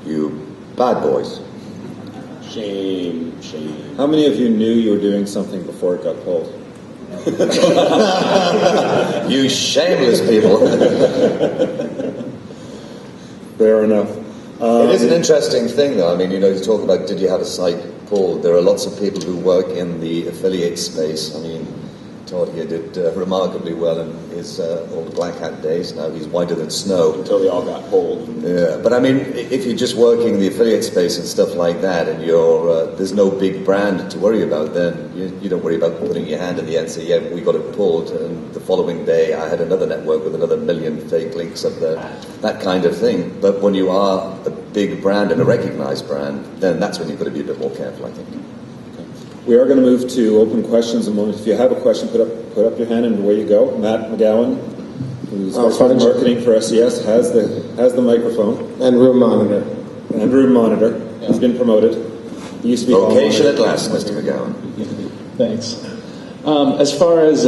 You bad boys. Shame, shame. How many of you knew you were doing something before it got pulled? You shameless people. Fair enough. It is an interesting thing, though. I mean, you talk about did you have a site pulled? There are lots of people who work in the affiliate space. I mean, Todd here did remarkably well in his old Black Hat days. Now he's whiter than snow. Until they all got pulled. Yeah, but I mean, if you're just working in the affiliate space and stuff like that, and there's no big brand to worry about, then you don't worry about putting your hand in the air and say, yeah, we got it pulled. And the following day, I had another network with another 1 million fake links up there, that kind of thing. But when you are a big brand and a recognized brand, then that's when you've got to be a bit more careful, I think. We are going to move to open questions in a moment. If you have a question, put up your hand and away you go. Matt McGowan, who's marketing for SES, has the microphone. And room monitor. And room monitor. Yeah. He's been promoted. He used to be vocation at last, Mr. McGowan. Thanks. As far as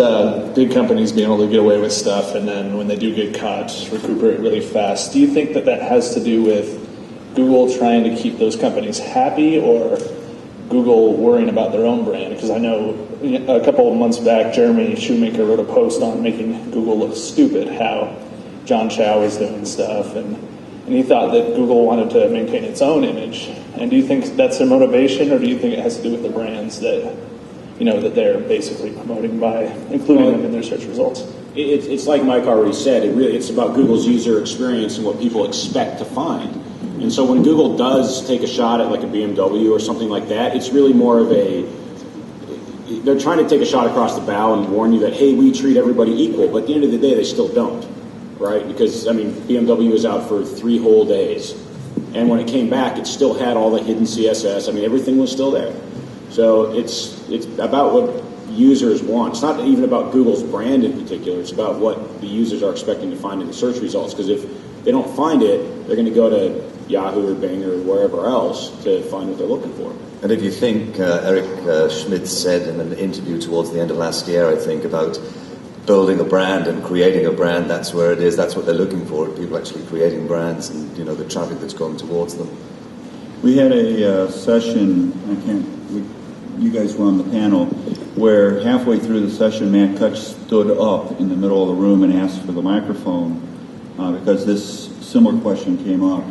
big companies being able to get away with stuff and then when they do get caught, recuperate really fast, do you think that has to do with Google trying to keep those companies happy or Google worrying about their own brand? Because I know a couple of months back, Jeremy Shoemaker wrote a post on making Google look stupid, how John Chow was doing stuff, and he thought that Google wanted to maintain its own image. And do you think that's their motivation, or do you think it has to do with the brands that that they're basically promoting by including them in their search results? It's like Mike already said. It's about Google's user experience and what people expect to find. And so when Google does take a shot at like a BMW or something like that, it's really more of they're trying to take a shot across the bow and warn you that, hey, we treat everybody equal. But at the end of the day, they still don't, right? Because, I mean, BMW was out for 3 whole days. And when it came back, it still had all the hidden CSS. I mean, everything was still there. So it's about what users want. It's not even about Google's brand in particular. It's about what the users are expecting to find in the search results. Because if they don't find it, they're going to go to Yahoo or Bing or wherever else to find what they're looking for. And if you think Eric Schmidt said in an interview towards the end of last year, I think, about building a brand and creating a brand, that's where it is. That's what they're looking for, people actually creating brands and, the traffic that's going towards them. We had a session, you guys were on the panel, where halfway through the session, Matt Kutch stood up in the middle of the room and asked for the microphone because this similar question came up.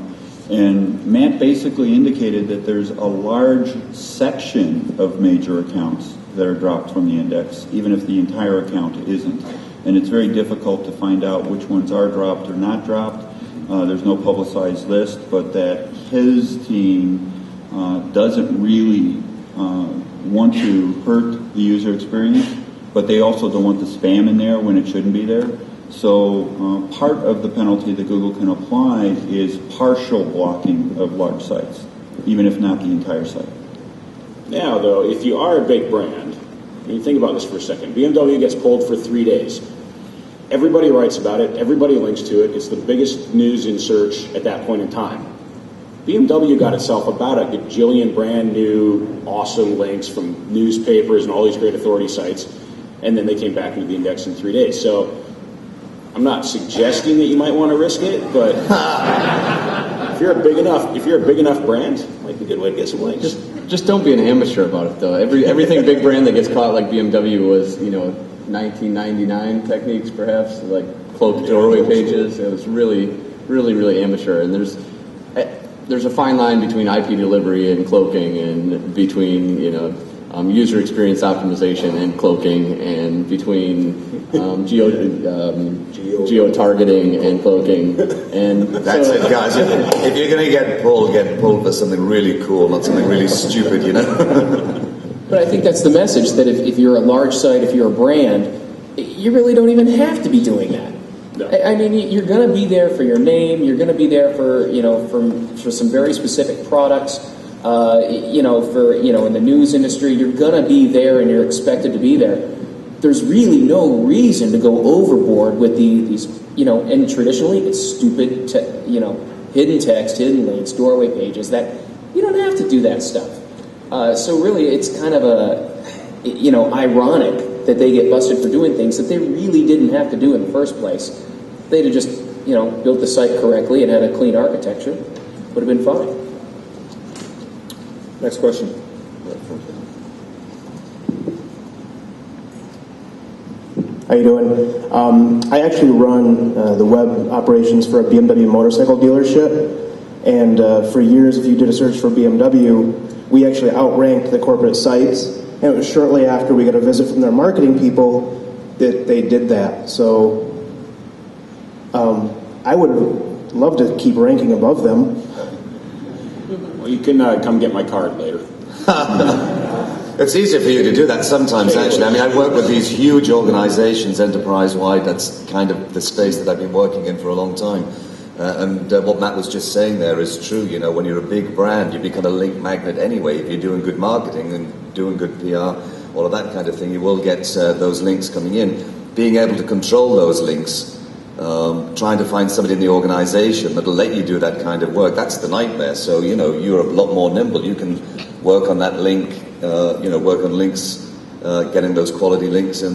And Matt basically indicated that there's a large section of major accounts that are dropped from the index, even if the entire account isn't. And it's very difficult to find out which ones are dropped or not dropped. There's no publicized list, but that his team doesn't really want to hurt the user experience, but they also don't want the spam in there when it shouldn't be there. So part of the penalty that Google can apply is partial blocking of large sites, even if not the entire site. Now, though, if you are a big brand, think about this for a second. BMW gets pulled for 3 days. Everybody writes about it. Everybody links to it. It's the biggest news in search at that point in time. BMW got itself about a gajillion brand new, awesome links from newspapers and all these great authority sites, and then they came back into the index in 3 days. So I'm not suggesting that you might want to risk it, but if you're a big enough brand, it might be a good way to get some links. Just don't be an amateur about it, though. Everything big brand that gets caught like BMW was, 1999 techniques, perhaps, like cloaked doorway pages. It was really, really, really amateur. And there's a fine line between IP delivery and cloaking, and between user experience optimization and cloaking, and between geo-targeting and cloaking. And that's it, guys. If you're going to get pulled for something really cool, not something really stupid, But I think that's the message, that if you're a large site, if you're a brand, you really don't even have to be doing that. No. I mean, you're going to be there for your name. You're going to be there for for some very specific products. In the news industry, you're going to be there, and you're expected to be there. There's really no reason to go overboard with these. And traditionally, it's stupid, hidden text, hidden links, doorway pages. That you don't have to do that stuff. So really, it's kind of ironic that they get busted for doing things that they really didn't have to do in the first place. They'd have just, built the site correctly and had a clean architecture. would have been fine. Next question. How you doing? I actually run the web operations for a BMW motorcycle dealership, and for years, if you did a search for BMW, we actually outranked the corporate sites, and it was shortly after we got a visit from their marketing people that they did that. So I would love to keep ranking above them. Well, you can come get my card later. It's easier for you to do that sometimes, actually. I mean, I work with these huge organizations enterprise-wide. That's kind of the space that I've been working in for a long time. And what Matt was just saying there is true. You know, when you're a big brand, you become a link magnet anyway. If you're doing good marketing and doing good PR, all of that kind of thing, you will get those links coming in. Being able to control those links, trying to find somebody in the organization that'll let you do that kind of work, that's the nightmare. So, you know, you're a lot more nimble. You can work on that link, work on links, getting those quality links in.